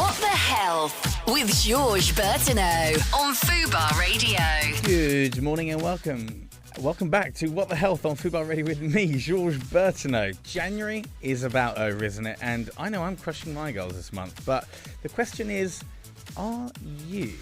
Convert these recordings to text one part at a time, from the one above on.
What the Health with Georges Bertineau on Fubar Radio. Good morning and welcome. Welcome back to What the Health on Fubar Radio with me, Georges Bertineau. January is about over, isn't it? And I know I'm crushing my goals this month, but the question is, are you?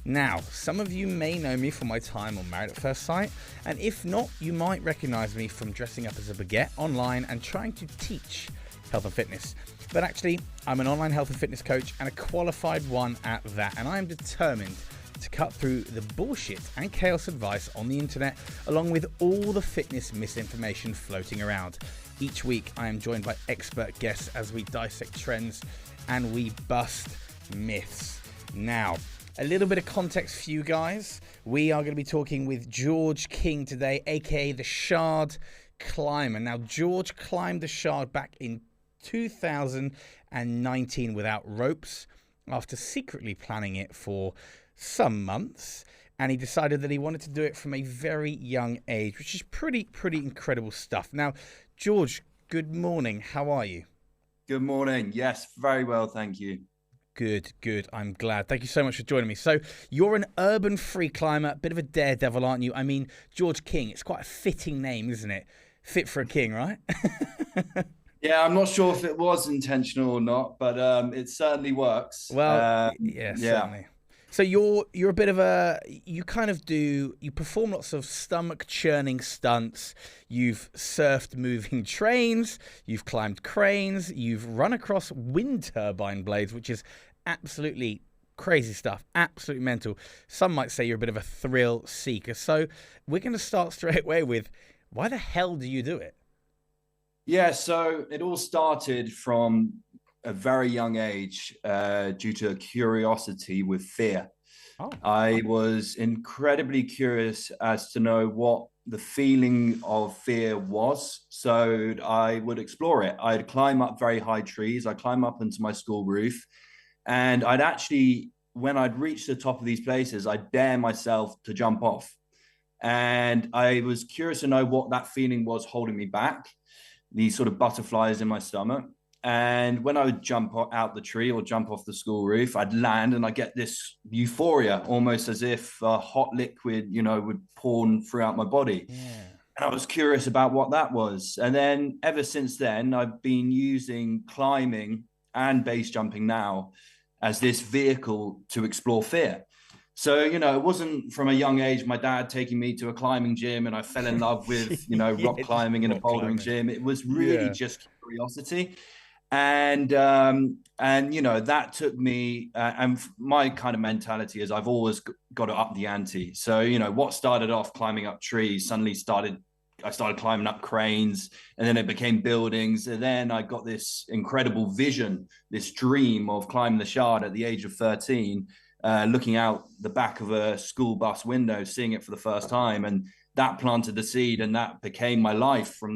Now, some of you may know me from my time on Married at First Sight, and if not, you might recognise me from dressing up as a baguette online and trying to teach health and fitness. But actually, I'm an online health and fitness coach and a qualified one at that, and I am determined to cut through the bullshit and chaos advice on the internet, along with all the fitness misinformation floating around. Each week, I am joined by expert guests as we dissect trends and we bust myths. Now, a little bit of context for you guys. We are going to be talking with George King today, aka the Shard Climber. Now, George climbed the Shard back in 2019 without ropes after secretly planning it for some months, and he decided that he wanted to do it from a very young age, which is pretty incredible stuff. Now, George, good morning. How are you? Good morning. Yes, very well, thank you. Good. I'm glad. Thank you so much for joining me. So you're an urban free climber, bit of a daredevil, aren't you? I mean, George King, it's quite a fitting name, isn't it? Fit for a king, right? Yeah, I'm not sure if it was intentional or not, but it certainly works. Well, yeah, certainly. So you're a bit of you perform lots of stomach churning stunts. You've surfed moving trains, you've climbed cranes, you've run across wind turbine blades, which is absolutely crazy stuff, absolutely mental. Some might say you're a bit of a thrill seeker. So we're going to start straight away with, why the hell do you do it? Yeah, so it all started from a very young age due to a curiosity with fear. I was incredibly curious as to know what the feeling of fear was. So I would explore it. I'd climb up very high trees. I'd climb up into my school roof. And I'd actually, when I'd reach the top of these places, I'd dare myself to jump off. And I was curious to know what that feeling was holding me back, these sort of butterflies in my stomach. And when I would jump out the tree or jump off the school roof, I'd land and I get this euphoria, almost as if a hot liquid, would pour throughout my body. Yeah. And I was curious about what that was. And then ever since then, I've been using climbing and base jumping now as this vehicle to explore fear. So, it wasn't from a young age, my dad taking me to a climbing gym and I fell in love with, rock climbing in a bouldering gym. It was really just curiosity. And that took me, and my kind of mentality is I've always got to up the ante. So, what started off climbing up trees suddenly I started climbing up cranes, and then it became buildings. And then I got this incredible vision, this dream of climbing the Shard at the age of 13, looking out the back of a school bus window, seeing it for the first time. And that planted the seed, and that became my life from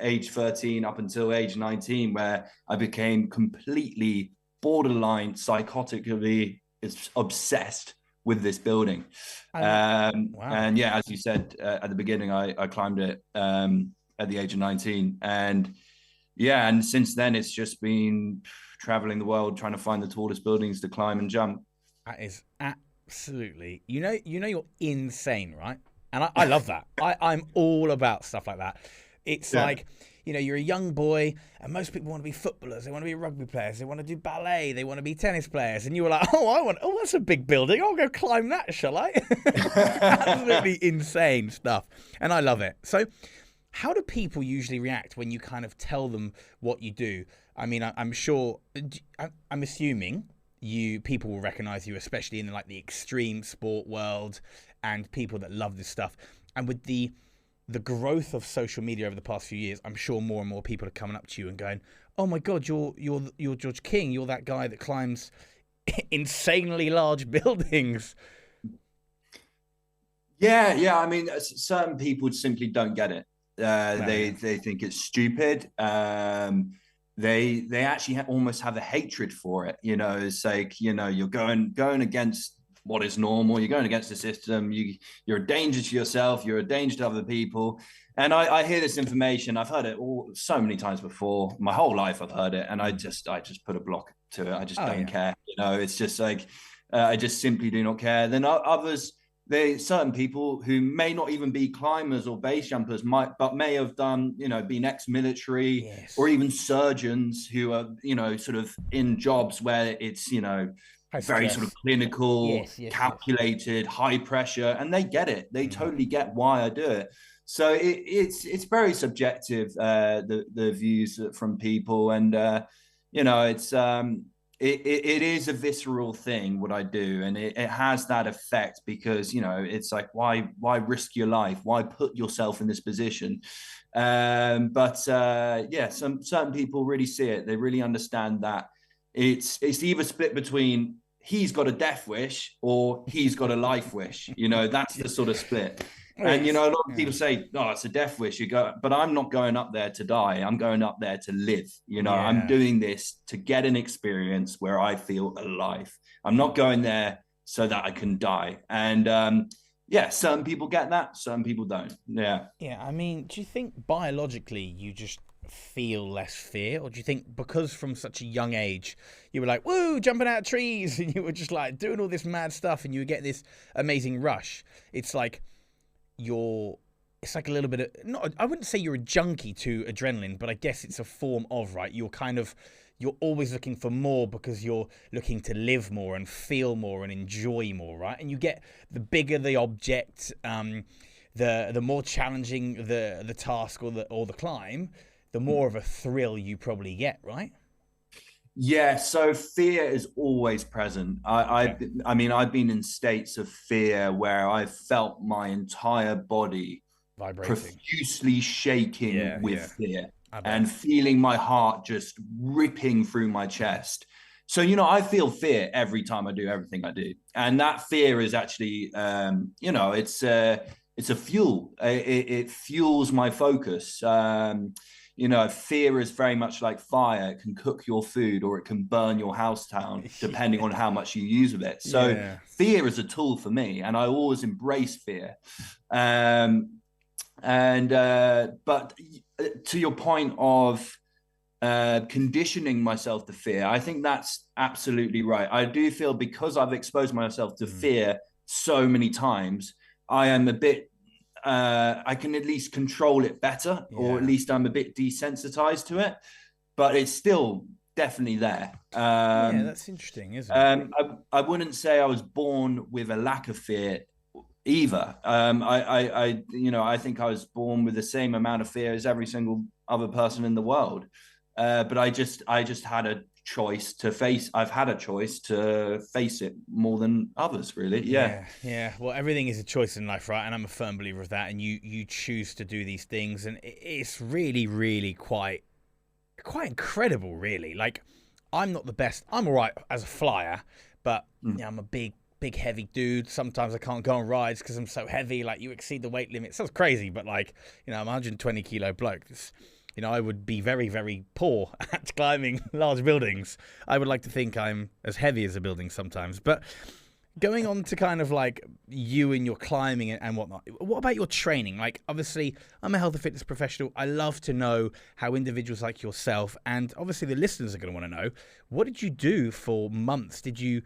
age 13 up until age 19, where I became completely borderline psychotically obsessed with this building. Wow. And yeah, as you said at the beginning, I climbed it at the age of 19. And yeah, and since then it's just been traveling the world, trying to find the tallest buildings to climb and jump. That is absolutely, you're insane, right? And I love that. I'm all about stuff like that. It's like, you're a young boy and most people want to be footballers. They want to be rugby players. They want to do ballet. They want to be tennis players. And you were like, that's a big building. I'll go climb that, shall I? Absolutely insane stuff. And I love it. So how do people usually react when you kind of tell them what you do? I mean, I'm assuming people will recognize you, especially in the extreme sport world and people that love this stuff. And with the growth of social media over the past few years, I'm sure more and more people are coming up to you and going, "Oh my God, you're George King. You're that guy that climbs insanely large buildings." Yeah. I mean, certain people simply don't get it. They think it's stupid. They actually almost have a hatred for it. It's like, you're going against what is normal. You're going against the system. You're a danger to yourself. You're a danger to other people. And I hear this information. I've heard it so many times before. My whole life I've heard it, and I just put a block to it. I just don't care. It's just like I just simply do not care. Then others, certain people who may not even be climbers or base jumpers but may have done, been ex-military or even surgeons who are, sort of in jobs where it's, very sort of clinical, calculated, high pressure, and they get it. They totally get why I do it. So it's very subjective, the views from people, and it is a visceral thing what I do, and it has that effect because it's like why risk your life? Why put yourself in this position? But some certain people really see it. They really understand that it's either split between he's got a death wish or he's got a life wish. That's the sort of split. And, a lot of people say, oh, it's a death wish. But I'm not going up there to die. I'm going up there to live. I'm doing this to get an experience where I feel alive. I'm not going there so that I can die. And some people get that. Some people don't. Yeah. Yeah. I mean, do you think biologically you just feel less fear? Or do you think because from such a young age, you were like, woo, jumping out of trees, and you were just like doing all this mad stuff and you get this amazing rush? It's like, it's like a little bit of, I wouldn't say you're a junkie to adrenaline, but I guess it's a form of, right? You're always looking for more because you're looking to live more and feel more and enjoy more, right? And you get, the bigger the object, the more challenging the task or the climb, the more of a thrill you probably get, right? Yeah, so fear is always present. I mean, I've been in states of fear where I felt my entire body vibrating, profusely shaking with fear, and feeling my heart just ripping through my chest. So, I feel fear every time I do everything I do. And that fear is actually, it's a fuel. It fuels my focus. Fear is very much like fire. It can cook your food or it can burn your house down, depending on how much you use of it. So fear is a tool for me, and I always embrace fear. But to your point of conditioning myself to fear, I think that's absolutely right. I do feel because I've exposed myself to fear so many times, I am a bit I can at least control it better, or at least I'm a bit desensitized to it, but it's still definitely there. That's interesting, isn't it? I wouldn't say I was born with a lack of fear either. I think I was born with the same amount of fear as every single other person in the world. But I just had a choice to face. I've had a choice to face it more than others, really. Yeah. Well, everything is a choice in life, right? And I'm a firm believer of that. And you choose to do these things, and it's really, really quite incredible, really. Like, I'm not the best. I'm all right as a flyer, but I'm a big heavy dude. Sometimes I can't go on rides because I'm so heavy. Like, you exceed the weight limit. It sounds crazy, but like, I'm a 120 kilo bloke. I would be very, very poor at climbing large buildings. I would like to think I'm as heavy as a building sometimes. But going on to kind of like you and your climbing and whatnot, what about your training? Like, obviously, I'm a health and fitness professional. I love to know how individuals like yourself, and obviously the listeners are going to want to know, what did you do for months? Did you,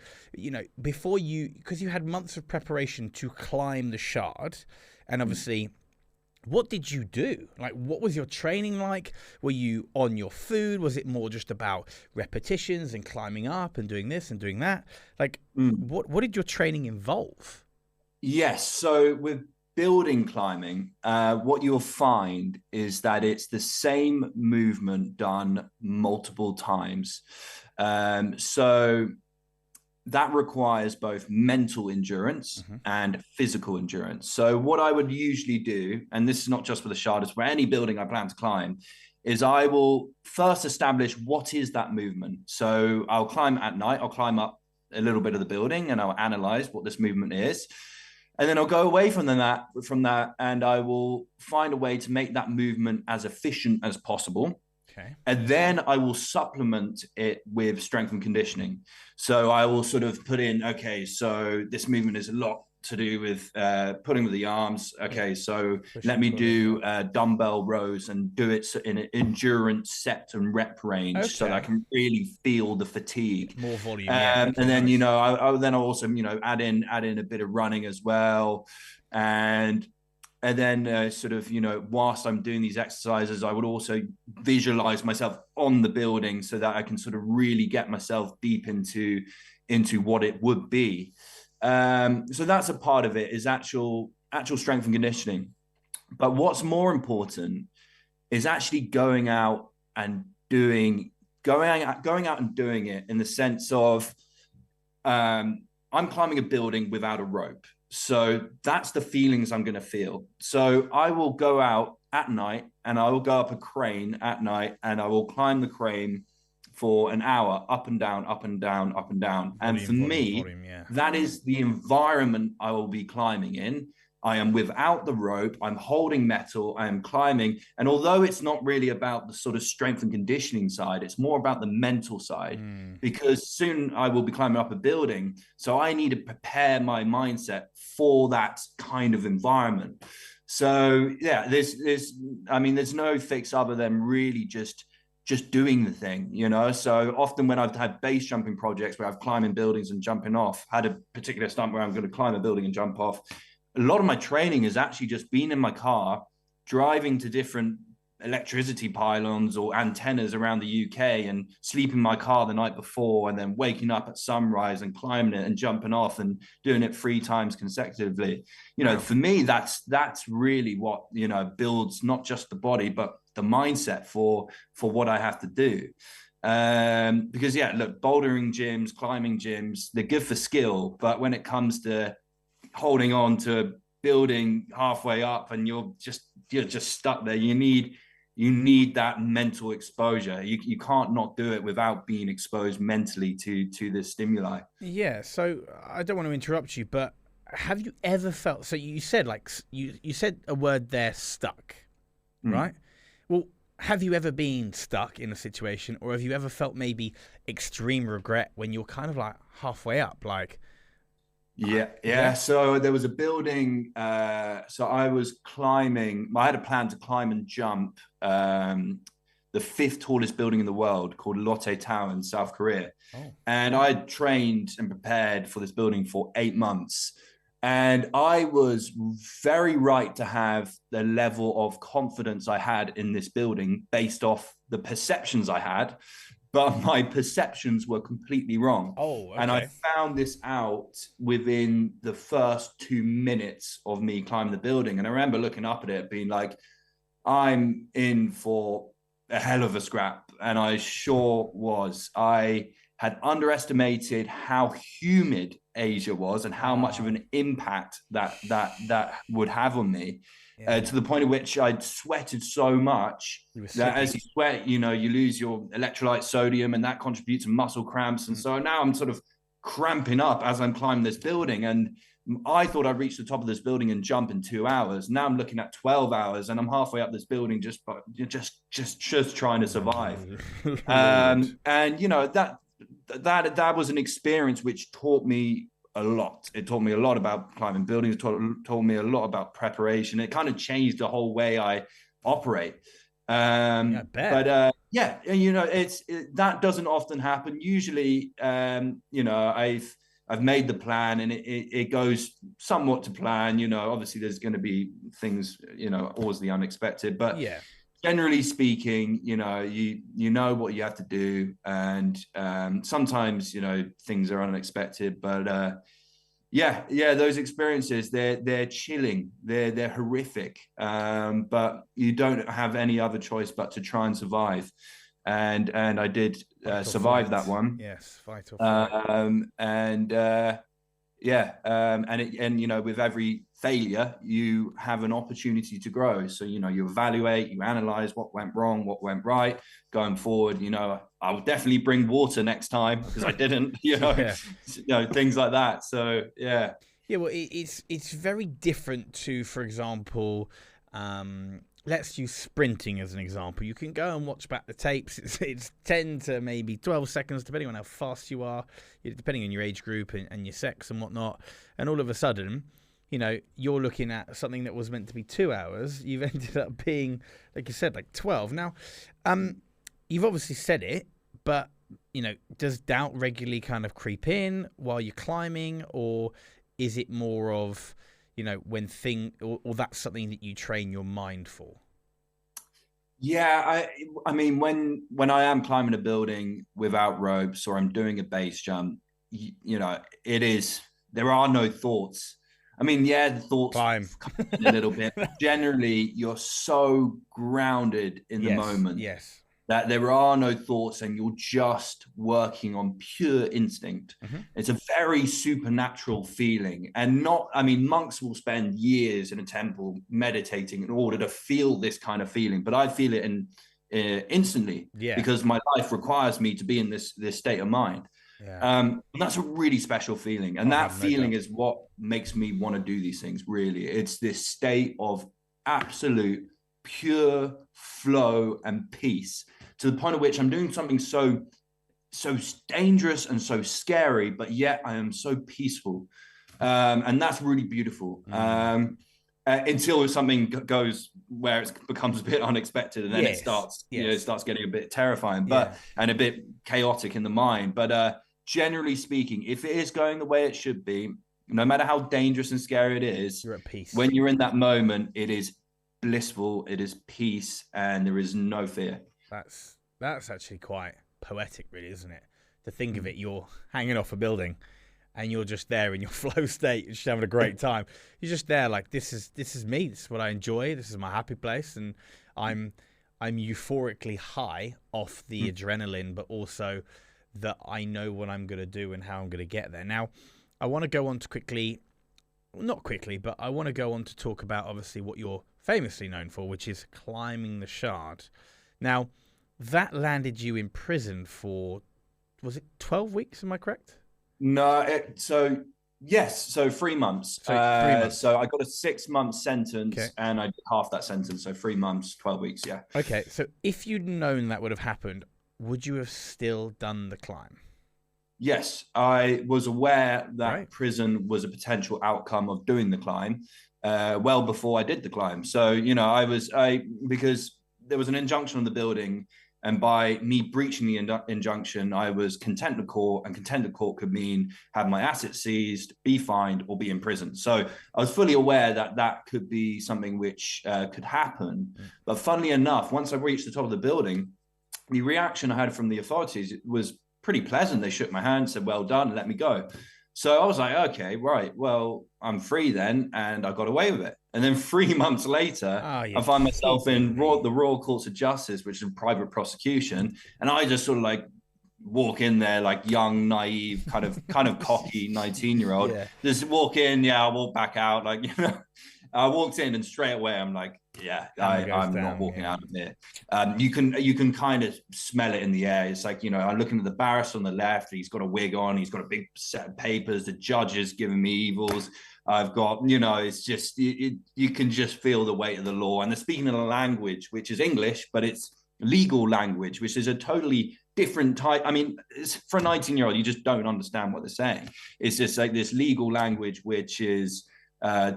before because you had months of preparation to climb the Shard, and obviously... What did you do? Like, what was your training like? Were you on your food? Was it more just about repetitions and climbing up and doing this and doing that? Like, what did your training involve? Yes. So with building climbing, what you'll find is that it's the same movement done multiple times. So that requires both mental endurance and physical endurance. So what I would usually do, and this is not just for the Shard, it's for any building I plan to climb, is I will first establish what is that movement. So I'll climb at night, I'll climb up a little bit of the building and I'll analyze what this movement is. And then I'll go away from that, and I will find a way to make that movement as efficient as possible. Okay. And then I will supplement it with strength and conditioning. So I will sort of put in, okay, so this movement is a lot to do with putting with the arms. Okay, so Pushing let me pulling, do dumbbell rows and do it in an endurance set and rep range, so that I can really feel the fatigue. More volume, yeah. Okay, and then nice. I'll also add in a bit of running as well, and then sort of whilst I'm doing these exercises, I would also visualize myself on the building so that I can sort of really get myself deep into what it would be. So that's a part of it, is actual strength and conditioning. But what's more important is actually going out and doing it, in the sense of I'm climbing a building without a rope. So that's the feelings I'm going to feel. So I will go out at night and I will go up a crane at night and I will climb the crane for an hour, up and down, up and down, up and down. And for me, that is the environment I will be climbing in. I am without the rope, I'm holding metal, I am climbing. And although it's not really about the sort of strength and conditioning side, it's more about the mental side, because soon I will be climbing up a building. So I need to prepare my mindset for that kind of environment. So yeah, there's no fix other than really just doing the thing, So often when I've had base jumping projects where I've climbed in buildings and jumping off, had a particular stunt where I'm going to climb a building and jump off, a lot of my training has actually just been in my car, driving to different electricity pylons or antennas around the UK and sleeping in my car the night before, and then waking up at sunrise and climbing it and jumping off and doing it 3 times consecutively. For me, that's really what, builds not just the body, but the mindset for what I have to do. Because look, bouldering gyms, climbing gyms, they're good for skill, but when it comes to holding on to a building halfway up and you're just stuck there, you need that mental exposure. You can't not do it without being exposed mentally to this stimuli. Yeah, so I don't want to interrupt you, but have you ever felt, so you said you said a word there, stuck, right? Well, have you ever been stuck in a situation, or have you ever felt maybe extreme regret when you're kind of like halfway up, like? Yeah. So there was a building. So I was climbing. I had a plan to climb and jump the 5th tallest building in the world, called Lotte Tower in South Korea. And I had trained and prepared for this building for 8 months. And I was very right to have the level of confidence I had in this building based off the perceptions I had. But my perceptions were completely wrong. And I found this out within the first 2 minutes of me climbing the building. And I remember looking up at it, being like, I'm in for a hell of a scrap. And I sure was. I had underestimated how humid Asia was and how much of an impact that would have on me. To the point at which I'd sweated so much that as you sweat, you lose your electrolyte sodium, and that contributes to muscle cramps. And so now I'm sort of cramping up as I'm climbing this building. And I thought I'd reach the top of this building and jump in 2 hours. Now I'm looking at 12 hours and I'm halfway up this building just trying to survive. And that was an experience which taught me a lot. It taught me a lot about climbing buildings. It taught me a lot about preparation. It kind of changed the whole way I operate. That doesn't often happen. Usually, I've made the plan and it goes somewhat to plan. Obviously there's going to be things, always the unexpected, but generally speaking, you know what you have to do, and sometimes things are unexpected, but those experiences, they're chilling, they're horrific, but you don't have any other choice but to try and survive, and I did survive that one. Yes, fight or flight. With every failure, you have an opportunity to grow. So, you evaluate, you analyze what went wrong, what went right. Going forward, I will definitely bring water next time because I didn't, things like that. So, well, it's very different to, for example, let's use sprinting as an example. You can go and watch back the tapes. It's 10 to maybe 12 seconds, depending on how fast you are, depending on your age group and your sex and whatnot. And all of a sudden, you know, you're looking at something that was meant to be 2 hours. You've ended up being, like you said, like 12. Now, you've obviously said it, but, you know, does doubt regularly kind of creep in while you're climbing, or is it more of, you know, or that's something that you train your mind for? Yeah, I mean, when I am climbing a building without ropes or I'm doing a base jump, you know, there are no thoughts. I mean, yeah, the thoughts Climb come in a little bit. Generally, you're so grounded in the moment that there are no thoughts and you're just working on pure instinct. It's a very supernatural feeling. And monks will spend years in a temple meditating in order to feel this kind of feeling, but I feel it instantly because my life requires me to be in this state of mind. And that's a really special feeling. And that feeling is what makes me want to do these things, really. It's this state of absolute pure flow and peace, to the point at which I'm doing something so dangerous and so scary, but yet I am so peaceful. And that's really beautiful. Until something goes where it becomes a bit unexpected, and then it starts getting a bit terrifying, and a bit chaotic in the mind. But generally speaking, if it is going the way it should be, no matter how dangerous and scary it is, you're at peace. When you're in that moment, it is blissful, it is peace, and there is no fear. That's actually quite poetic, really, isn't it? To think of it, you're hanging off a building and you're just there in your flow state, just having a great time. You're just there like, this is me, this is what I enjoy, this is my happy place, and I'm euphorically high off the adrenaline, but also that I know what I'm going to do and how I'm going to get there. Now, I want to go on to I want to go on to talk about, obviously, what you're famously known for, which is climbing the Shard. Now, that landed you in prison for, was it 12 weeks? Am I correct? No, yes. So 3 months. So I got a 6-month sentence, and I did half that sentence. So 3 months, 12 weeks. Yeah. Okay. So if you'd known that would have happened, would you have still done the climb? Yes, I was aware that prison was a potential outcome of doing the climb, well before I did the climb. So, you know, because there was an injunction on the building, and by me breaching the injunction, I was contempt of court, and contempt of court could mean have my assets seized, be fined, or be in prison. So I was fully aware that could be something which could happen. But funnily enough, once I reached the top of the building, the reaction I had from the authorities was pretty pleasant. They shook my hand, said, "Well done," and let me go. So I was like, okay, right, well, I'm free then, and I got away with it. And then 3 months later, I find myself in the Royal Courts of Justice, which is a private prosecution, and I just sort of like walk in there like young, naive, kind of cocky 19-year-old. Just walk in, I walk back out, like, you know. I walked in and straight away I'm like, I'm not walking out of here. You can kind of smell it in the air. It's like, you know, I'm looking at the barrister on the left. He's got a wig on. He's got a big set of papers. The judge is giving me evils. I've got, you know, it's just, you can just feel the weight of the law. And they're speaking in a language which is English, but it's legal language, which is a totally different type. I mean, for a 19-year-old, you just don't understand what they're saying. It's just like this legal language, which is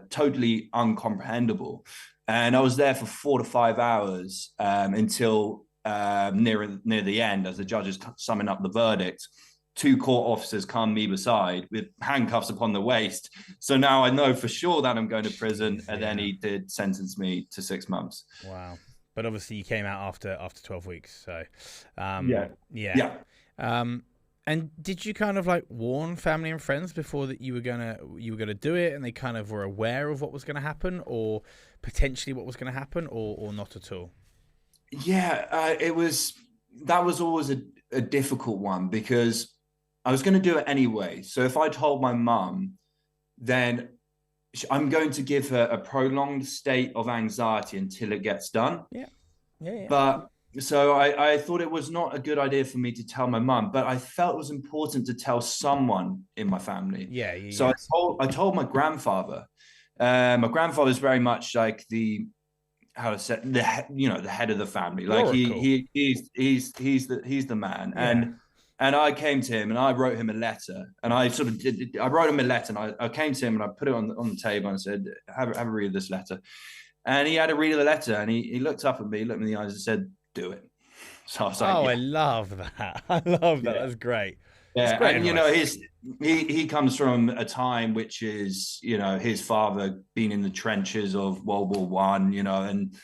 totally uncomprehendable. And I was there for 4 to 5 hours until near the end, as the judge is summing up the verdict. 2 court officers come me beside with handcuffs upon the waist. So now I know for sure that I'm going to prison. And then he did sentence me to 6 months. Wow. But obviously you came out after 12 weeks. So and did you kind of like warn family and friends before that you were gonna do it, and they kind of were aware of what was going to happen, or potentially what was going to happen, or not at all? That was always a difficult one, because I was going to do it anyway. So if I told my mum, then I'm going to give her a prolonged state of anxiety until it gets done. But so I thought it was not a good idea for me to tell my mum, but I felt it was important to tell someone in my family. I told my grandfather. My grandfather is very much like the how to say, the head of the family. Like he's the man. Yeah. And I came to him and I wrote him a letter, and I wrote him a letter, and I came to him and I put it on the table and said, have a read of this letter. And he had a read of the letter, and he looked up at me, looked me in the eyes and said, do it. So I was like, I love that. I love that. That's great. Yeah, great and advice. he comes from a time which is, his father being in the trenches of World War One, and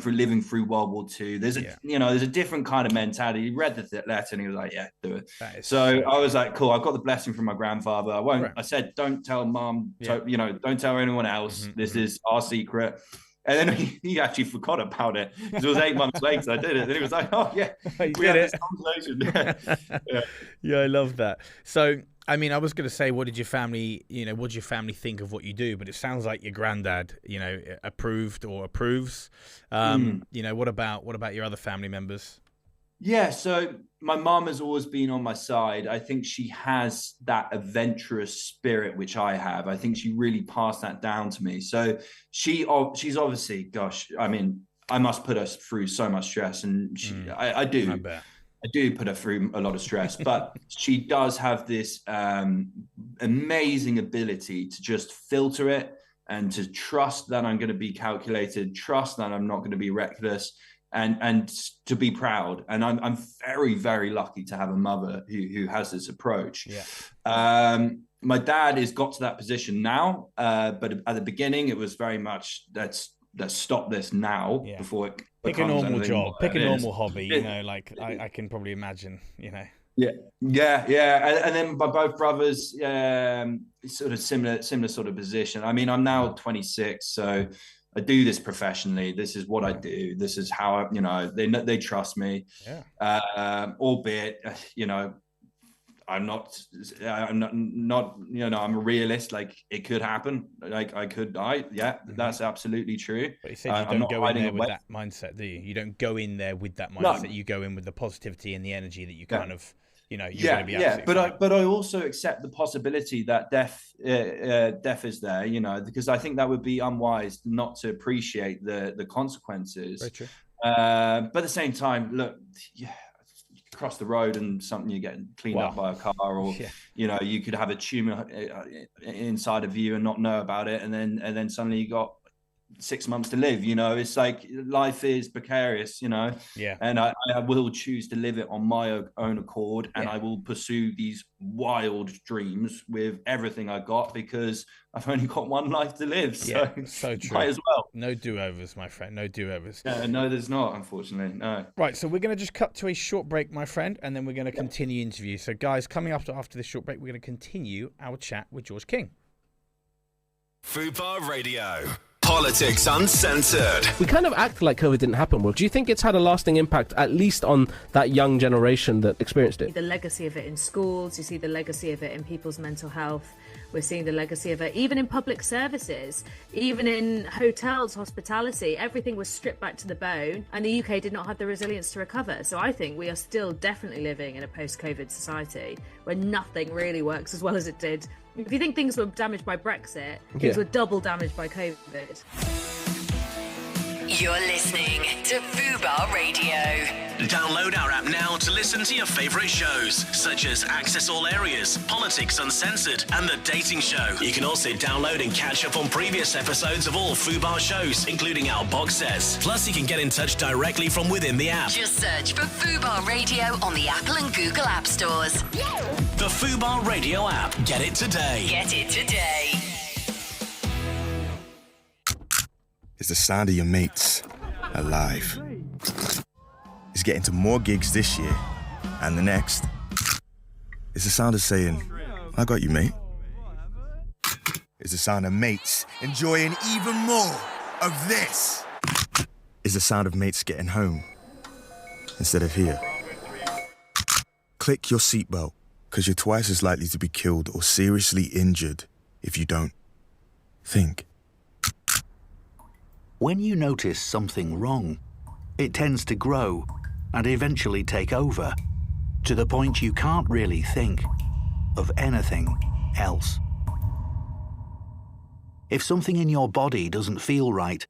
living through World War Two. There's a different kind of mentality. He read the letter and he was like, yeah, do it. So I was like, cool. I've got the blessing from my grandfather. I won't. Right. I said, don't tell mom. Don't tell anyone else. Mm-hmm, this is our secret. And then he actually forgot about it. It was 8 months later I did it. And he was like, oh, yeah, we had this conversation. Yeah, I love that. So, I mean, I was going to say, what did your family think of what you do? But it sounds like your granddad, approved or approves. What about your other family members? Yeah, so my mom has always been on my side. I think she has that adventurous spirit, which I have. I think she really passed that down to me. So she's obviously, gosh, I mean, I must put her through so much stress. And I do. I do put her through a lot of stress, but she does have this amazing ability to just filter it and to trust that I'm going to be calculated, trust that I'm not going to be reckless. And to be proud. And I'm very, very lucky to have a mother who has this approach. Yeah. My dad has got to that position now, but at the beginning it was very much let's stop this now before it pick a normal job, pick a normal hobby. I can probably imagine. Yeah. And then my both brothers, sort of similar sort of position. I mean, I'm now 26, so I do this professionally. This is what I do. This is how they trust me. Yeah. Albeit, I'm not. I'm a realist. Like, it could happen. Like, I could die. Yeah, that's absolutely true. But you said you don't go in there with that mindset, do you? You don't go in there with that mindset. No. You go in with the positivity and the energy that you kind of. You're going to be but I also accept the possibility that death is there, because I think that would be unwise not to appreciate the consequences. Very true. But at the same time, look, you cross the road and something you get cleaned up by a car, or you could have a tumor inside of you and not know about it, and then suddenly you got 6 months to live. It's like life is precarious, and I will choose to live it on my own accord, and I will pursue these wild dreams with everything I got, because I've only got one life to live. So true. Might as well. No do-overs, my friend. No do-overs. No, there's not, unfortunately. No. Right, so we're going to just cut to a short break, my friend, and then we're going to continue the interview. So guys, coming up after this short break, we're going to continue our chat with George King. Fubar Radio. Politics Uncensored. We kind of act like COVID didn't happen. Well, do you think it's had a lasting impact, at least on that young generation that experienced it? The legacy of it in schools, you see the legacy of it in people's mental health. We're seeing the legacy of it even in public services, even in hotels, hospitality. Everything was stripped back to the bone, and the UK did not have the resilience to recover. So I think we are still definitely living in a post-COVID society where nothing really works as well as it did. If you think things were damaged by Brexit, things were double damaged by COVID. You're listening to Fubar Radio. Download our app now to listen to your favourite shows, such as Access All Areas, Politics Uncensored, and The Dating Show. You can also download and catch up on previous episodes of all Fubar shows, including our box sets. Plus, you can get in touch directly from within the app. Just search for Fubar Radio on the Apple and Google App Stores. The Fubar Radio app. Get it today. Get it today. It's the sound of your mates alive. It's getting to more gigs this year and the next. It's the sound of saying, I got you, mate. It's the sound of mates enjoying even more of this. It's the sound of mates getting home instead of here. Click your seatbelt, because you're twice as likely to be killed or seriously injured if you don't. Think. When you notice something wrong, it tends to grow and eventually take over, to the point you can't really think of anything else. If something in your body doesn't feel right,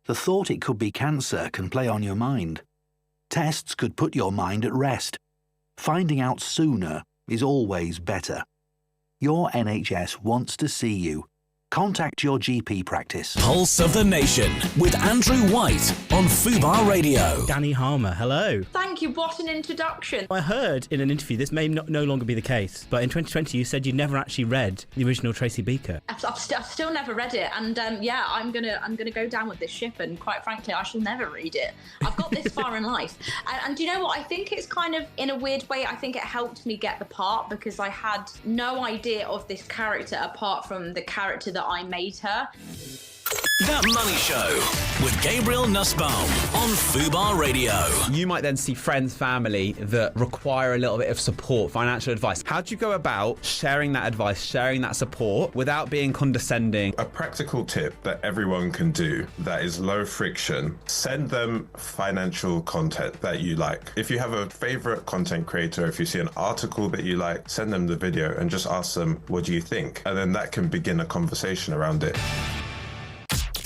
The thought it could be cancer can play on your mind. Tests could put your mind at rest. Finding out sooner is always better. Your NHS wants to see you. Contact your GP practice. Pulse of the Nation with Andrew White on Fubar Radio. Danny Harmer, hello. Thank you, what an introduction. I heard in an interview, this may no longer be the case, but in 2020 you said you never actually read the original Tracy Beaker. I've still never read it, and I'm gonna go down with this ship, and quite frankly, I shall never read it. I've got this far in life, and do you know what? I think it's kind of, in a weird way, I think it helped me get the part, because I had no idea of this character apart from the character that I made her. That Money Show with Gabriel Nussbaum on Fubar Radio. You might then see friends, family that require a little bit of support, financial advice. How do you go about sharing that advice, sharing that support without being condescending? A practical tip that everyone can do that is low friction: send them financial content that you like. If you have a favorite content creator, if you see an article that you like, send them the video and just ask them, what do you think? And then that can begin a conversation around it.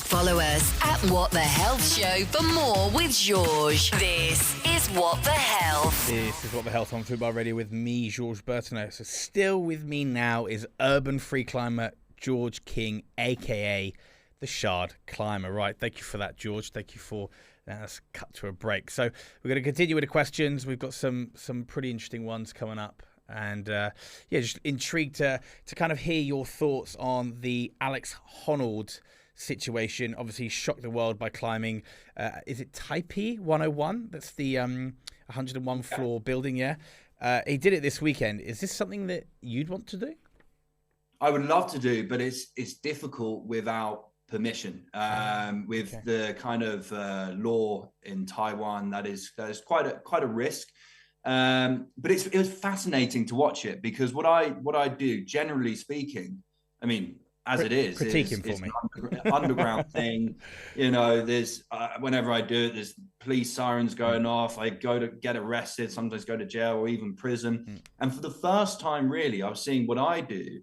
Follow us at What the Health Show for more with Georges. This is What the Health. This is What the Health on Fubar Radio with me, Georges Bertineau. So still with me now is urban free climber George King, a.k.a. the Shard Climber. Right, thank you for that, George. Thank you for... Now let's cut to a break. So we're going to continue with the questions. We've got some pretty interesting ones coming up. And just intrigued to kind of hear your thoughts on the Alex Honnold situation. Obviously shocked the world by climbing is it Taipei 101? That's the 101 floor building. He did it this weekend. Is this something that you'd want to do? I would love to do, but it's difficult without permission. With the kind of law in Taiwan, that is quite a risk. But it was fascinating to watch it, because what I do, generally speaking, I mean, as it is, critique him for me. An underground thing. You know, there's whenever I do it, there's police sirens going off. I go to get arrested, sometimes go to jail or even prison. And for the first time, really, I was seeing what I do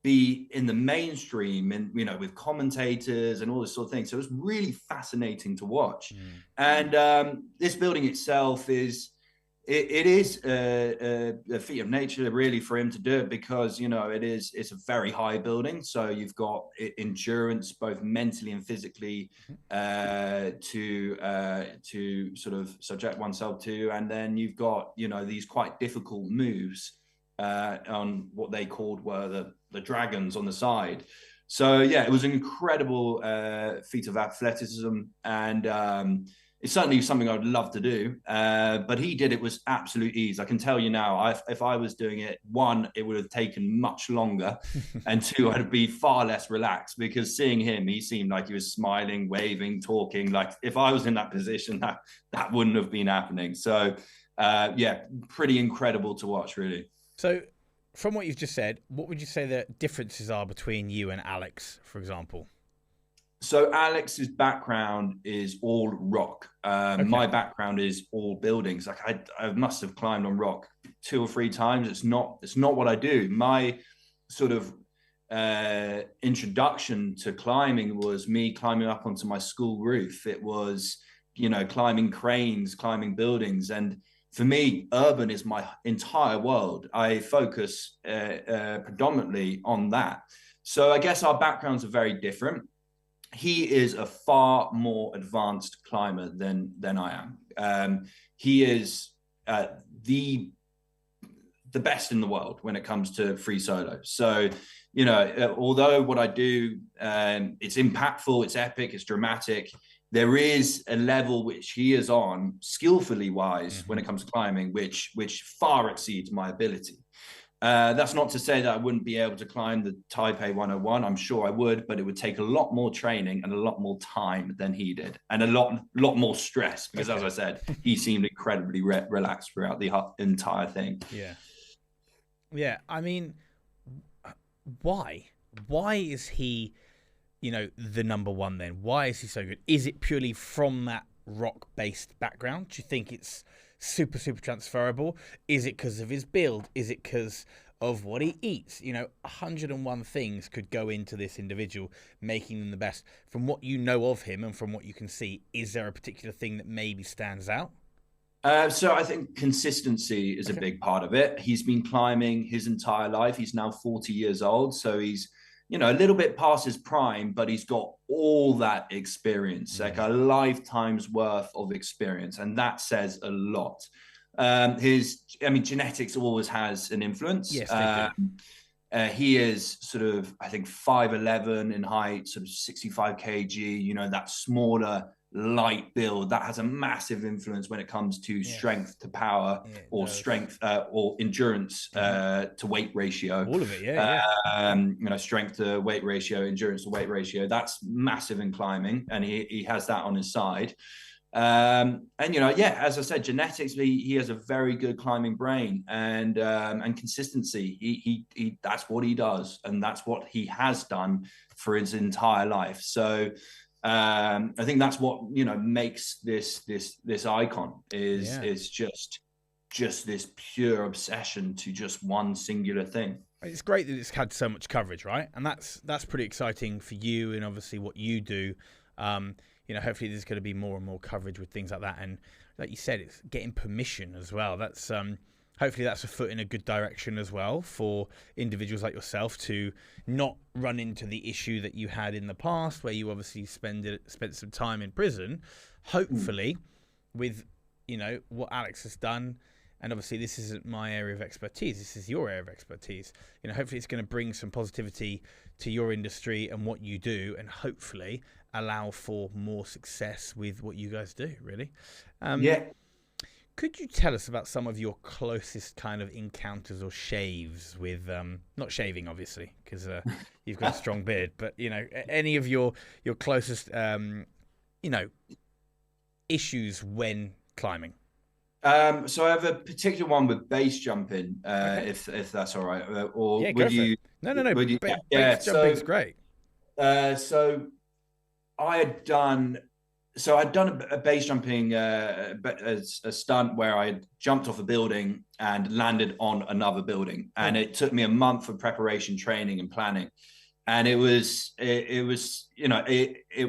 be in the mainstream, and with commentators and all this sort of thing. So it was really fascinating to watch. And this building itself is. It is a feat of nature, really, for him to do it, because it's a very high building, so you've got endurance both mentally and physically to sort of subject oneself to, and then you've got these quite difficult moves on what they called were the dragons on the side. So it was an incredible feat of athleticism, and it's certainly something I would love to do, but he did it with absolute ease. I can tell you now, if I was doing it, one, it would have taken much longer, and two, I'd be far less relaxed, because seeing him, he seemed like he was smiling, waving, talking. Like if I was in that position, that wouldn't have been happening. So pretty incredible to watch, really. So from what you've just said, what would you say the differences are between you and Alex, for example? So Alex's background is all rock. My background is all buildings. Like I must have climbed on rock 2 or 3 times. It's not what I do. My sort of introduction to climbing was me climbing up onto my school roof. It was, climbing cranes, climbing buildings. And for me, urban is my entire world. I focus predominantly on that. So I guess our backgrounds are very different. He is a far more advanced climber than I am. He is the best in the world when it comes to free solo. So, although what I do, it's impactful, it's epic, it's dramatic, there is a level which he is on, skillfully wise, when it comes to climbing, which far exceeds my ability. That's not to say that I wouldn't be able to climb the Taipei 101. I'm sure I would, but it would take a lot more training and a lot more time than he did, and a lot more stress, because as I said, he seemed incredibly relaxed throughout the entire thing. Yeah. I mean, why is he, the number one then? Why is he so good? Is it purely from that rock-based background? Do you think it's super transferable? Is it because of his build? Is it because of what he eats. 101 things could go into this individual, making them the best. From what you know of him and from what you can see, is there a particular thing that maybe stands out? So I think consistency is a big part of it. He's been climbing his entire life. He's now 40 years old. So he's, a little bit past his prime, but he's got all that experience, like a lifetime's worth of experience. And that says a lot. Genetics always has an influence. Yes, they do. He is sort of, I think, 5'11" in height, sort of 65 kg, that smaller, light build. That has a massive influence when it comes to strength to power, or strength or endurance to weight ratio. All of it, strength to weight ratio, endurance to weight ratio. That's massive in climbing, and he has that on his side. As I said, genetically, he has a very good climbing brain, and consistency. He that's what he does, and that's what he has done for his entire life. So I think that's what makes this icon is just this pure obsession to just one singular thing. It's great that it's had so much coverage, right? And that's pretty exciting for you, and obviously what you do. Hopefully there's going to be more and more coverage with things like that. And like you said, it's getting permission as well. That's hopefully that's a foot in a good direction as well for individuals like yourself to not run into the issue that you had in the past, where you obviously spent some time in prison. Hopefully with, what Alex has done, and obviously this isn't my area of expertise, this is your area of expertise. Hopefully it's going to bring some positivity to your industry and what you do, and hopefully allow for more success with what you guys do, really. Could you tell us about some of your closest kind of encounters or shaves with, not shaving, obviously, because you've got a strong beard, but, any of your closest, issues when climbing? So I have a particular one with base jumping, if that's all right. Or would you? No. Base jumping's great. So I'd done a base jumping a stunt where I jumped off a building and landed on another building, and it took me a month of preparation, training, and planning. And it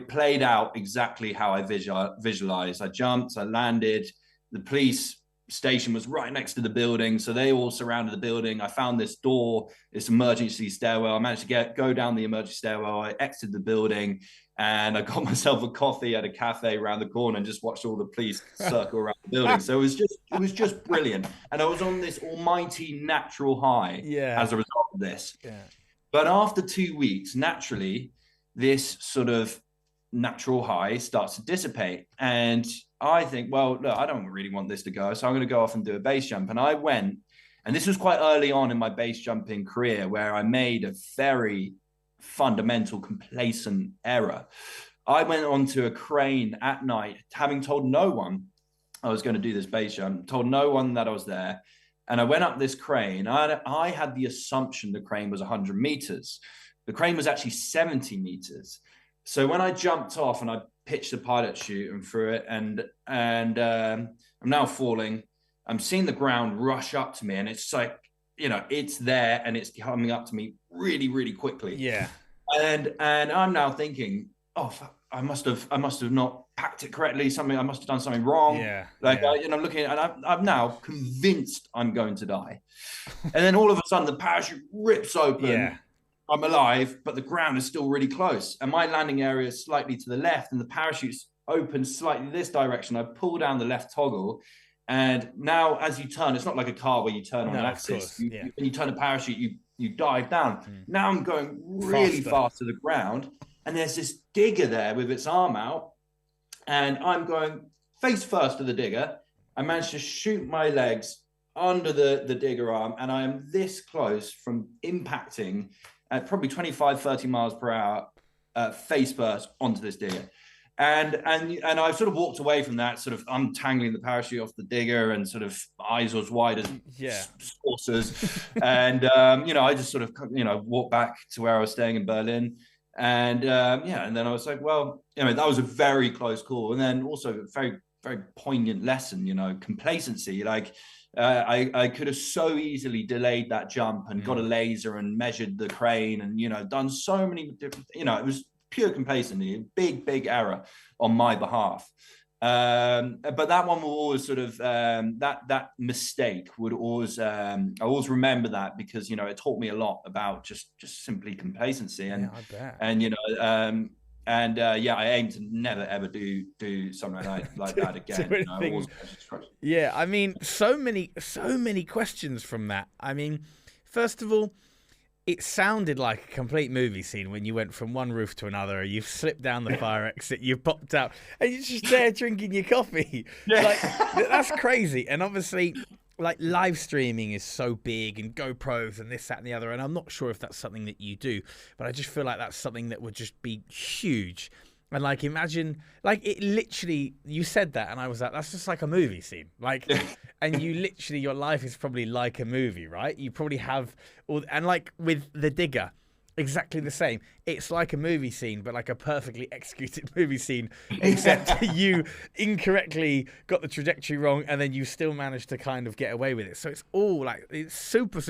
played out exactly how I visualized. I jumped, I landed. The police station was right next to the building, so they all surrounded the building. I found this door, this emergency stairwell. I managed to go down the emergency stairwell. I exited the building, and I got myself a coffee at a cafe around the corner and just watched all the police circle around the building. So it was just brilliant. And I was on this almighty natural high as a result of this. Yeah. But after 2 weeks, naturally, this sort of natural high starts to dissipate. And I think, well, look, I don't really want this to go, so I'm going to go off and do a base jump. And I went, and this was quite early on in my base jumping career, where I made a very fundamental complacent error. I went onto a crane at night, having told no one I was going to do this base jump, told no one that I was there. And I went up this crane. I had the assumption the crane was 100 meters. The crane was actually 70 meters. So when I jumped off and I pitched the pilot chute and threw it, and I'm now falling, I'm seeing the ground rush up to me, and it's like, it's there and it's coming up to me really, really quickly. Yeah. And I'm now thinking, oh, fuck, I must have not packed it correctly. I must have done something wrong. Yeah. I'm looking, and I'm now convinced I'm going to die. And then all of a sudden the parachute rips open. Yeah. I'm alive, but the ground is still really close. And my landing area is slightly to the left, and the parachute's open slightly this direction. I pull down the left toggle, and now as you turn, it's not like a car where you turn on an axis. When you turn a parachute, you dive down. Now I'm going really fast to the ground, and there's this digger there with its arm out, and I'm going face first to the digger. I managed to shoot my legs under the digger arm, and I am this close from impacting at probably 25, 30 miles per hour, face first onto this digger. And I sort of walked away from that, sort of untangling the parachute off the digger, and sort of eyes as wide as saucers. And, I just sort of, walked back to where I was staying in Berlin. And, and then I was like, well, that was a very close call. And then also a very, very poignant lesson, complacency. Like, I could have so easily delayed that jump and got a laser and measured the crane and, you know, done so many different, you know, it was pure complacency, big error on my behalf. But that one will always sort of, that mistake would always, I always remember that because, you know, it taught me a lot about just simply complacency and, I bet. and, you know, I aim to never ever do something like that again. You know, yeah, I mean, so many questions from that. I mean, first of all, it sounded like a complete movie scene when you went from one roof to another. You've slipped down the fire exit, you popped out, and you're just there drinking your coffee. Like, that's crazy. And obviously, like, live streaming is so big, and GoPros and this, that, and the other. And I'm not sure if that's something that you do, but I just feel like that's something that would just be huge. And like, imagine, like, it literally, you said that, and I was like, that's just like a movie scene. Like, and you literally, your life is probably like a movie, right? You probably have all, and like with the digger, exactly the same. It's like a movie scene, but like a perfectly executed movie scene, except you incorrectly got the trajectory wrong, and then you still managed to kind of get away with it. So it's all like, it's super.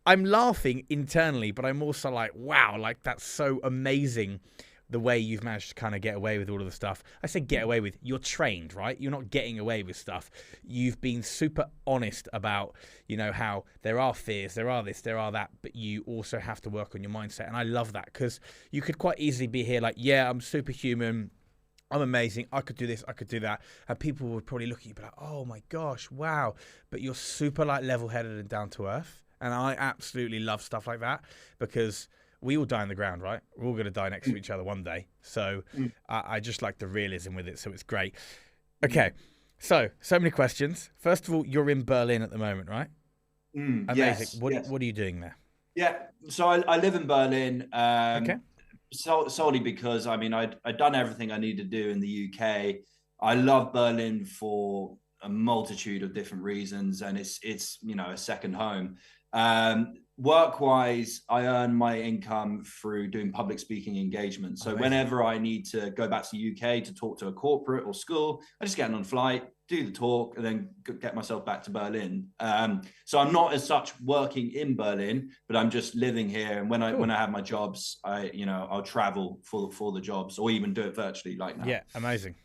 I'm laughing internally, but I'm also like, wow, like that's so amazing. The way you've managed to kind of get away with all of the stuff. I say get away with, you're trained, right? You're not getting away with stuff. You've been super honest about, you know, how there are fears, there are this, there are that, but you also have to work on your mindset. And I love that because you could quite easily be here like, yeah, I'm superhuman, I'm amazing, I could do this, I could do that. And people would probably look at you and be like, oh my gosh, wow. But you're super like level-headed and down to earth. And I absolutely love stuff like that because we all die on the ground, right? We're all going to die next to each other one day. So I just like the realism with it. So it's great. Okay. So many questions. First of all, you're in Berlin at the moment, right? Amazing. Yes, what are you doing there? Yeah. So I live in Berlin. Okay. Solely because, I mean, I'd done everything I needed to do in the UK. I love Berlin for a multitude of different reasons. And it's you know, a second home. Work-wise, I earn my income through doing public speaking engagements. So whenever I need to go back to the UK to talk to a corporate or school, I just get on a flight, do the talk, and then get myself back to Berlin. So I'm not as such working in Berlin, but I'm just living here. And when I have my jobs, I'll travel for the jobs, or even do it virtually like now. Yeah, amazing.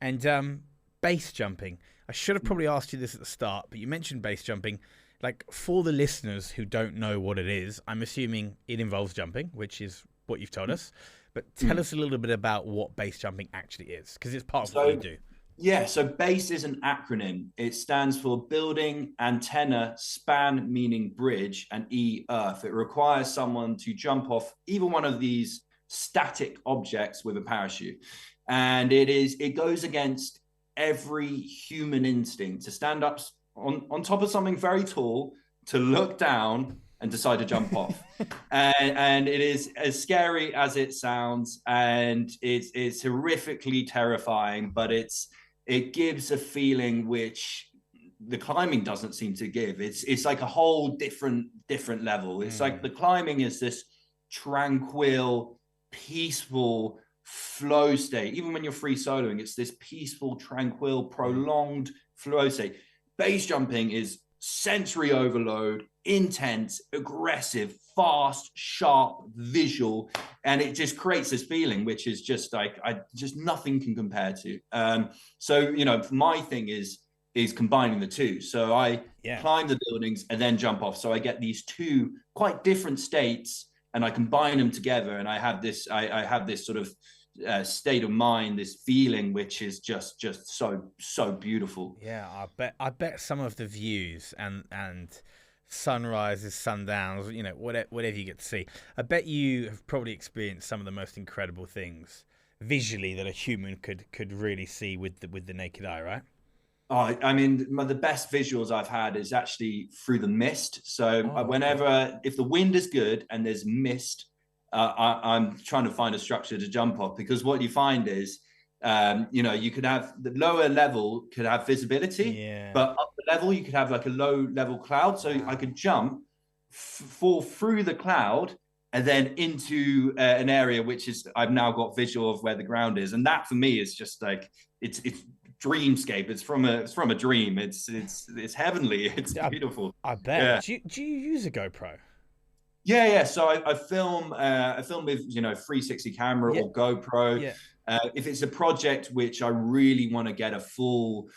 And base jumping. I should have probably asked you this at the start, but you mentioned base jumping. Like, for the listeners who don't know what it is, I'm assuming it involves jumping, which is what you've told us. But tell us a little bit about what base jumping actually is, because it's part of what you do. Yeah, so BASE is an acronym. It stands for Building, Antenna, Span, meaning bridge, and E, Earth. It requires someone to jump off either one of these static objects with a parachute. And it goes against every human instinct to stand up on top of something very tall, to look down and decide to jump off. And it is as scary as it sounds, and it's horrifically terrifying, but it gives a feeling which the climbing doesn't seem to give. It's like a whole different level. It's like the climbing is this tranquil, peaceful flow state. Even when you're free soloing, it's this peaceful, tranquil, prolonged flow state. Base jumping is sensory overload, intense, aggressive, fast, sharp, visual, and it just creates this feeling which is just like just nothing can compare to. So, you know, my thing is combining the two. So I climb the buildings and then jump off. So I get these two quite different states, and I combine them together, and I have this sort of state of mind, this feeling which is just so beautiful. Yeah, I bet some of the views and sunrises, sundowns, you know, whatever you get to see, I bet you have probably experienced some of the most incredible things visually that a human could really see with the naked eye, right? Oh, I mean, the best visuals I've had is actually through the mist. So if the wind is good and there's mist, I'm trying to find a structure to jump off, because what you find is, you could have the lower level could have visibility, but up the level you could have like a low level cloud. So I could jump, fall through the cloud, and then into an area which is I've now got visual of where the ground is, and that for me is just like it's dreamscape. It's from a dream. It's heavenly. It's beautiful. I bet. Yeah. Do you use a GoPro? Yeah. So I film with 360 camera or GoPro. Yeah. If it's a project which I really want to get a full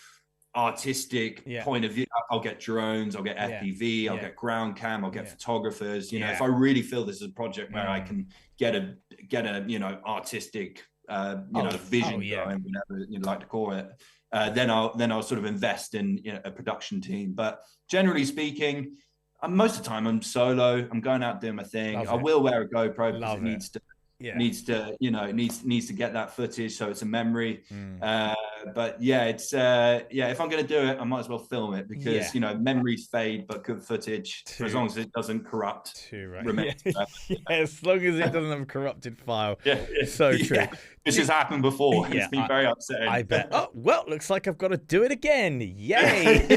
artistic point of view, I'll get drones, I'll get FPV, I'll get ground cam, I'll get photographers. If I really feel this is a project where I can get a artistic vision going, whatever you'd like to call it, then I'll sort of invest in a production team. But generally speaking, most of the time I'm solo. I'm going out doing my thing. I will wear a GoPro because it needs to get that footage, so it's a memory. But it's if I'm going to do it, I might as well film it because memories fade, but good footage, for as long as it doesn't corrupt. As long as it doesn't have a corrupted file. So true. This has happened before. It's been very upsetting. I bet. Oh well, looks like I've got to do it again. Yay!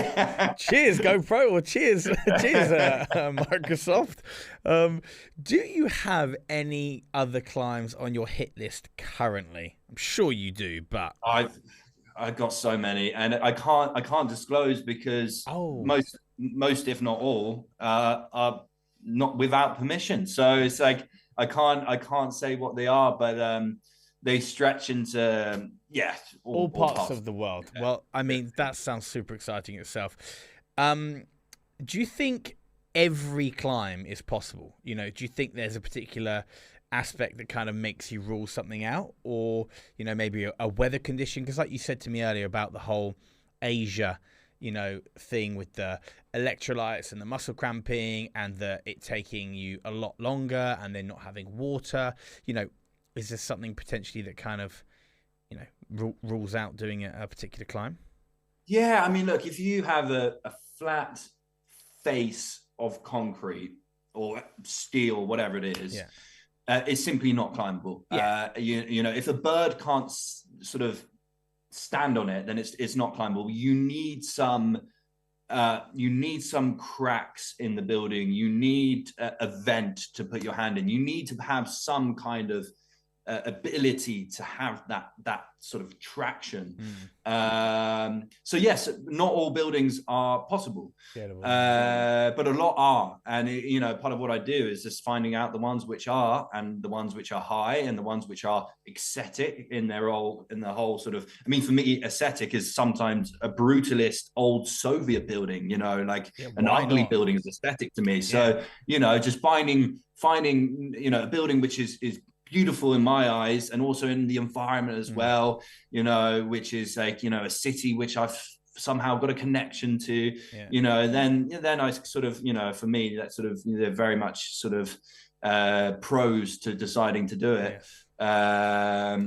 Cheers, GoPro, or cheers, Microsoft. Do you have any other climbs on your hit list currently? I'm sure you do, but I've got so many, and I can't disclose because most, if not all, are not without permission. So it's like I can't say what they are, but they stretch into all parts of the world. Well, I mean, that sounds super exciting itself. Do you think every climb is possible? Do you think there's a particular aspect that kind of makes you rule something out, or maybe a weather condition? Because like you said to me earlier about the whole Asia thing with the electrolytes and the muscle cramping and it taking you a lot longer and then not having water, is there something potentially that kind of rules out doing a particular climb? I mean, look, if you have a flat face of concrete or steel, whatever it is, it's simply not climbable. If a bird can't sort of stand on it, then it's not climbable. You need some cracks in the building. You need a vent to put your hand in. You need to have some kind of ability to have that sort of traction. So yes, not all buildings are possible, but a lot are. And part of what I do is just finding out the ones which are, and the ones which are high, and the ones which are aesthetic in the whole sort of. I mean, for me, aesthetic is sometimes a brutalist old Soviet building. An ugly building is aesthetic to me. So just finding a building which is beautiful in my eyes, and also in the environment as well, which is like, a city which I've somehow got a connection to, then I sort of, for me, that's sort of, they're very much sort of pros to deciding to do it. Not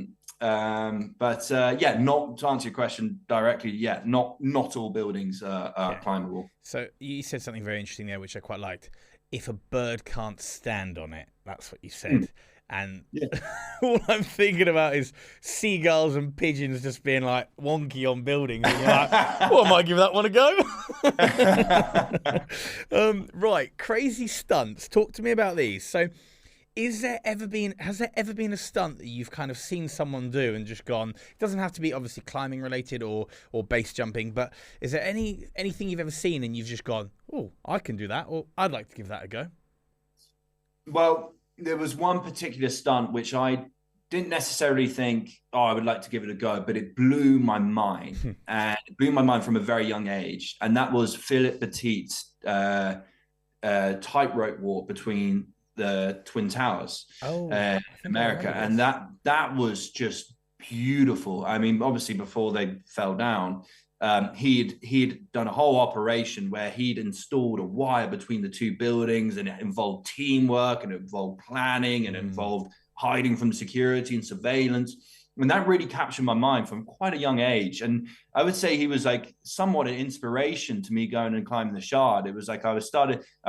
to answer your question directly, not all buildings are climbable. So you said something very interesting there, which I quite liked. If a bird can't stand on it, that's what you said. And all I'm thinking about is seagulls and pigeons just being like wonky on buildings. And you're like, well, I might give that one a go. Right, crazy stunts. Talk to me about these. So, has there ever been a stunt that you've kind of seen someone do and just gone? It doesn't have to be obviously climbing related or base jumping, but is there anything you've ever seen and you've just gone, oh, I can do that, or I'd like to give that a go? Well, there was one particular stunt which I didn't necessarily think, I would like to give it a go, but it blew my mind. And it blew my mind from a very young age. And that was Philippe Petit's tightrope walk between the Twin Towers in America. And that was just beautiful. I mean, obviously before they fell down, he'd done a whole operation where he'd installed a wire between the two buildings, and it involved teamwork, and it involved planning, and it involved hiding from security and surveillance. And that really captured my mind from quite a young age. And I would say he was like somewhat an inspiration to me going and climbing the Shard. It was like I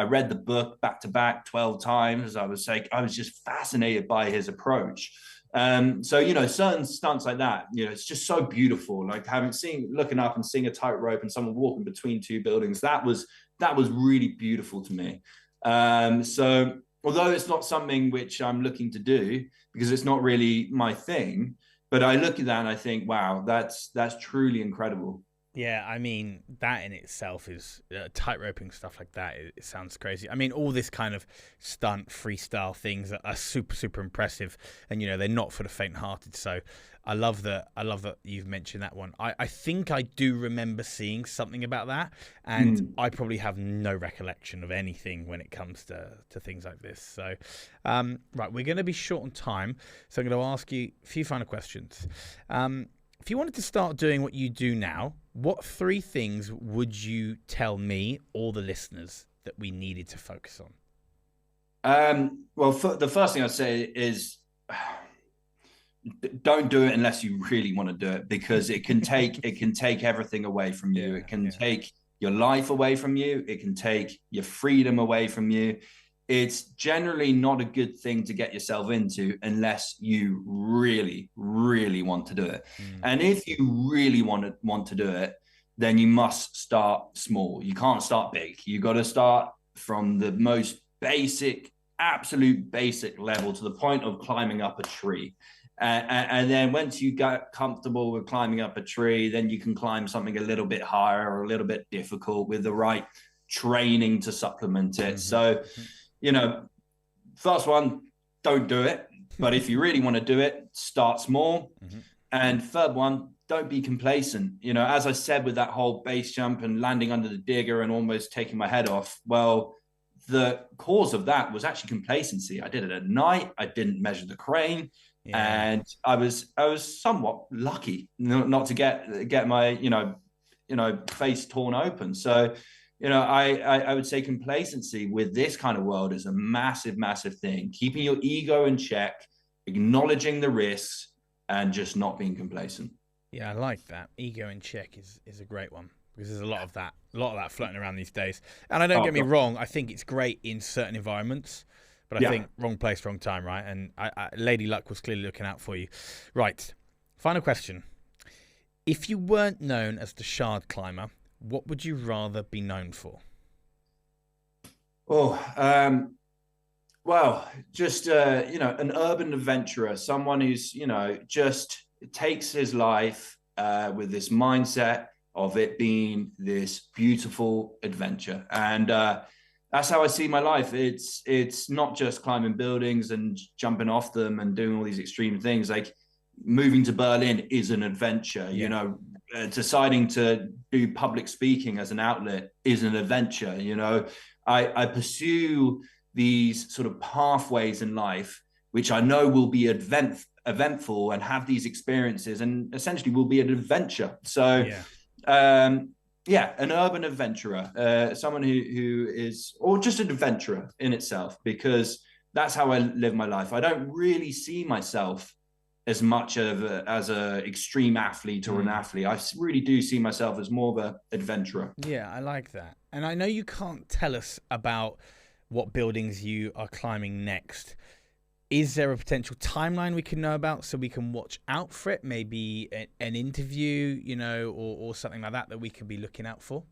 read the book back to back 12 times. I was just fascinated by his approach. So, certain stunts like that, it's just so beautiful. Like looking up and seeing a tightrope and someone walking between two buildings, that was really beautiful to me. So although it's not something which I'm looking to do because it's not really my thing, But I look at that and I think, wow, that's truly incredible. Yeah, I mean, that in itself is tightroping stuff like that. It sounds crazy. I mean, all this kind of stunt freestyle things are super, super impressive, and they're not for the faint-hearted. So, I love that you've mentioned that one. I think I do remember seeing something about that, and I probably have no recollection of anything when it comes to things like this. So, right, we're going to be short on time, so I'm going to ask you a few final questions. If you wanted to start doing what you do now, what 3 things would you tell me or the listeners that we needed to focus on? Well, the first thing I'd say is don't do it unless you really want to do it, because it can take everything away from you. It can take your life away from you. It can take your freedom away from you. It's generally not a good thing to get yourself into unless you really, really want to do it. And if you really want to do it, then you must start small. You can't start big. You got to start from the most basic, absolute basic level, to the point of climbing up a tree. And then once you get comfortable with climbing up a tree, then you can climb something a little bit higher or a little bit difficult with the right training to supplement it. So, first one, don't do it. But if you really want to do it, start small. And third one, don't be complacent. As I said, with that whole base jump and landing under the digger and almost taking my head off, well, the cause of that was actually complacency. I did it at night. I didn't measure the crane. And I was somewhat lucky not to get my, face torn open. So, I would say complacency with this kind of world is a massive, massive thing. Keeping your ego in check, acknowledging the risks, and just not being complacent. Yeah, I like that. Ego in check is a great one, because there's a lot of that floating around these days. And I don't get me wrong, I think it's great in certain environments, but I think wrong place, wrong time, right? And Lady Luck was clearly looking out for you. Right, final question. If you weren't known as the Shard Climber, what would you rather be known for? Well, just, an urban adventurer, someone who's, just takes his life with this mindset of it being this beautiful adventure. And that's how I see my life. It's not just climbing buildings and jumping off them and doing all these extreme things. Like, moving to Berlin is an adventure, deciding to do public speaking as an outlet is an adventure. I pursue these sort of pathways in life, which I know will be eventful and have these experiences, and essentially will be an adventure. So, an urban adventurer, someone who is, or just an adventurer in itself, because that's how I live my life. I don't really see myself as much as a extreme athlete or an athlete. I really do see myself as more of an adventurer. Yeah, I like that. And I know you can't tell us about what buildings you are climbing next. Is there a potential timeline we can know about so we can watch out for it? Maybe an interview, or something like that we could be looking out for?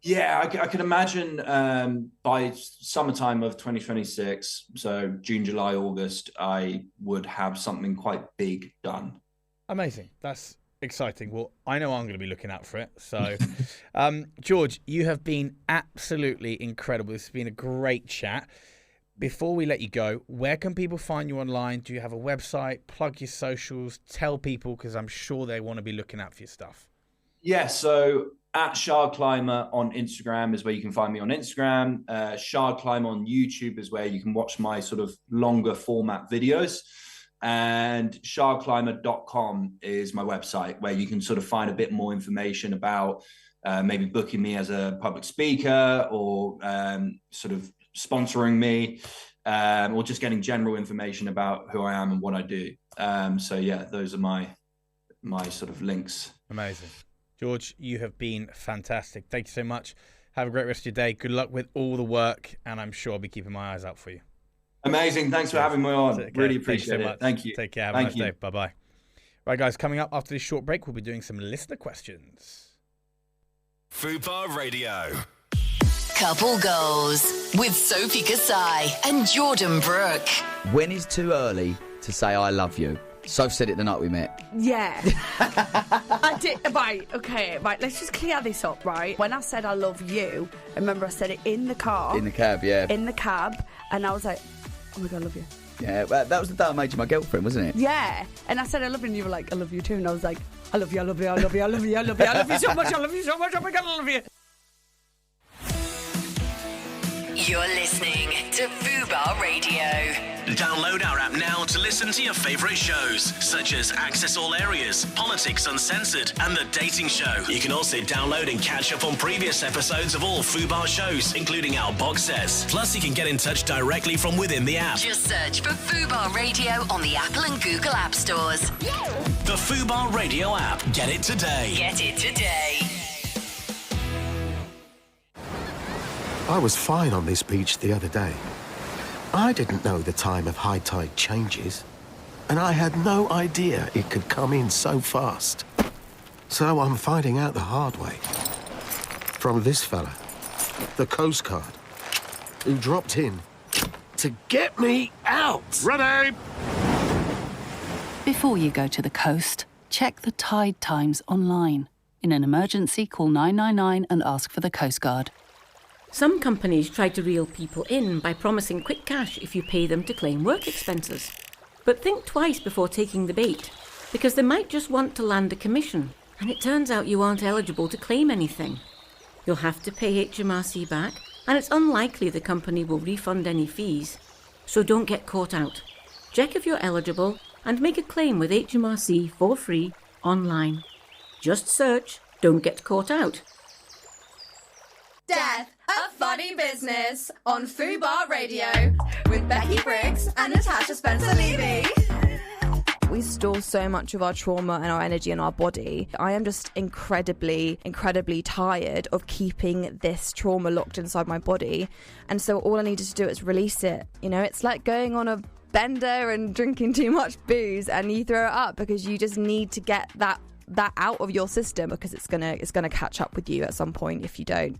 Yeah, I can imagine by summertime of 2026, so June, July, August, I would have something quite big done. Amazing. That's exciting. Well, I know I'm going to be looking out for it. So, George, you have been absolutely incredible. This has been a great chat. Before we let you go, where can people find you online? Do you have a website? Plug your socials. Tell people, because I'm sure they want to be looking out for your stuff. Yeah, so at Shard Climber on Instagram is where you can find me on Instagram. Shard Climber on YouTube is where you can watch my sort of longer format videos. And shardclimber.com is my website, where you can sort of find a bit more information about maybe booking me as a public speaker, or sort of sponsoring me, or just getting general information about who I am and what I do. So yeah, those are my sort of links. Amazing. George, you have been fantastic. Thank you so much. Have a great rest of your day. Good luck with all the work, and I'm sure I'll be keeping my eyes out for you. Amazing. Thanks for having me on. Really appreciate it. Thank you. Take care. Have a nice day. Bye-bye. Right, guys, coming up after this short break, we'll be doing some listener questions. Fubar Radio. Couple Goals with Sophie Kasai and Jordan Brooke. When is too early to say I love you? Soph said it the night we met. Yeah. I did. Right, okay, right. Let's just clear this up, right? When I said I love you, I remember I said it in the car. In the cab, yeah. In the cab, and I was like, oh my God, I love you. Yeah, well, that was the day I made you my girlfriend, wasn't it? Yeah. And I said I love you, and you were like, I love you too. And I was like, I love you, I love you, I love you, I love you, I love you, I love you so much, I love you so much, oh my God, I love you. You're listening to Fubar Radio. Download our app now to listen to your favourite shows, such as Access All Areas, Politics Uncensored, and The Dating Show. You can also download and catch up on previous episodes of all Fubar shows, including our box sets. Plus, you can get in touch directly from within the app. Just search for Fubar Radio on the Apple and Google App Stores. The Fubar Radio app. Get it today. Get it today. I was fine on this beach the other day. I didn't know the time of high tide changes, and I had no idea it could come in so fast. So I'm finding out the hard way. From this fella, the Coast Guard, who dropped in to get me out. Ready! Before you go to the coast, check the tide times online. In an emergency, call 999 and ask for the Coast Guard. Some companies try to reel people in by promising quick cash if you pay them to claim work expenses. But think twice before taking the bait, because they might just want to land a commission, and it turns out you aren't eligible to claim anything. You'll have to pay HMRC back, and it's unlikely the company will refund any fees. So don't get caught out. Check if you're eligible and make a claim with HMRC for free online. Just search "Don't Get Caught Out." Death, a funny business on Fubar Radio with Becky Briggs and Natasha Spencer-Levy. We store so much of our trauma and our energy in our body. I am just incredibly tired of keeping this trauma locked inside my body. And so all I needed to do is release it. You know, it's like going on a bender and drinking too much booze and you throw it up because you just need to get that out of your system, because it's gonna catch up with you at some point if you don't.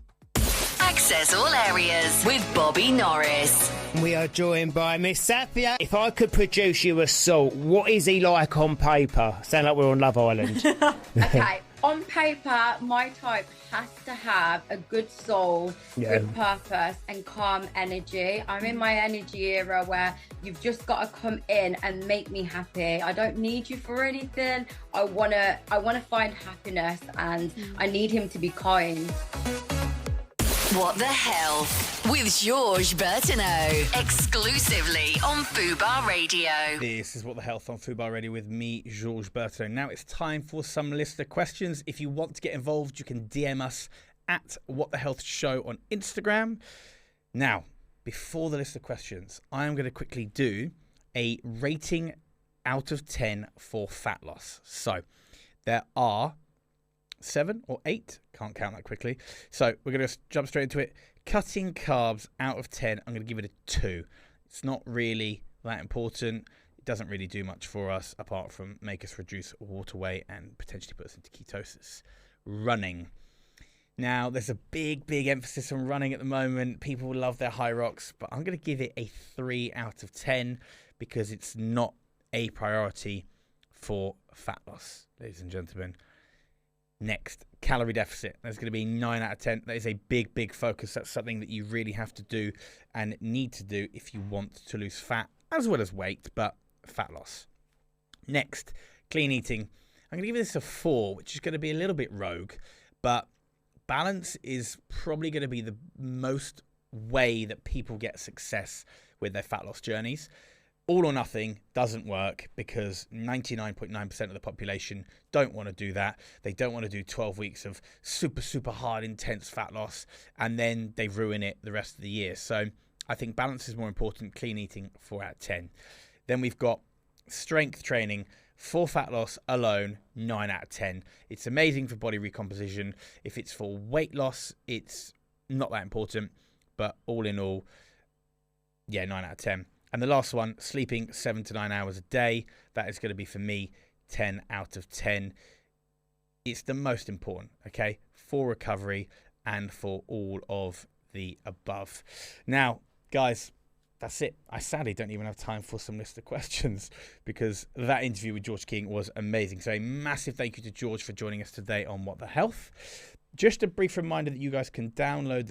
Access All Areas with Bobby Norris. We are joined by Miss Safia. If I could produce you a salt, what is he like on paper? Sound like we're on Love Island. Okay, on paper, my type has to have a good soul, good purpose, and calm energy. I'm in my energy era where you've just got to come in and make me happy. I don't need you for anything. I wanna find happiness, and I need him to be kind. What the Hell with Georges Bertineau, exclusively on Fubar Radio. This is What the Health on Fubar Radio with me, Georges Bertineau. Now it's time for some listener questions. If you want to get involved, you can DM us at What the Health Show on Instagram. Now, before the list of questions, I am going to quickly do a rating out of 10 for fat loss. So there are 7 or 8, can't count that quickly. So we're going to jump straight into it. Cutting carbs out of 10, I'm going to give it a 2. It's not really that important. It doesn't really do much for us apart from make us reduce water weight and potentially put us into ketosis. Running. Now, there's a big emphasis on running at the moment. People love their high rocks, but I'm going to give it a 3 out of 10 because it's not a priority for fat loss, ladies and gentlemen. Next, calorie deficit. That's going to be 9 out of 10. That is a big focus. That's something that you really have to do and need to do if you want to lose fat as well as weight, but fat loss. Next, clean eating. I'm going to give this a 4, which is going to be a little bit rogue, but balance is probably going to be the most way that people get success with their fat loss journeys. All or nothing doesn't work because 99.9% of the population don't want to do that. They don't want to do 12 weeks of super hard, intense fat loss, and then they ruin it the rest of the year. So I think balance is more important. Clean eating, 4 out of 10. Then we've got strength training for fat loss alone, 9 out of 10. It's amazing for body recomposition. If it's for weight loss, it's not that important. But all in all, 9 out of 10. And the last one, sleeping 7 to 9 hours a day. That is going to be, for me, 10 out of 10. It's the most important, okay, for recovery and for all of the above. Now, guys, that's it. I sadly don't even have time for some list of questions because that interview with George King was amazing. So a massive thank you to George for joining us today on What the Health. Just a brief reminder that you guys can download the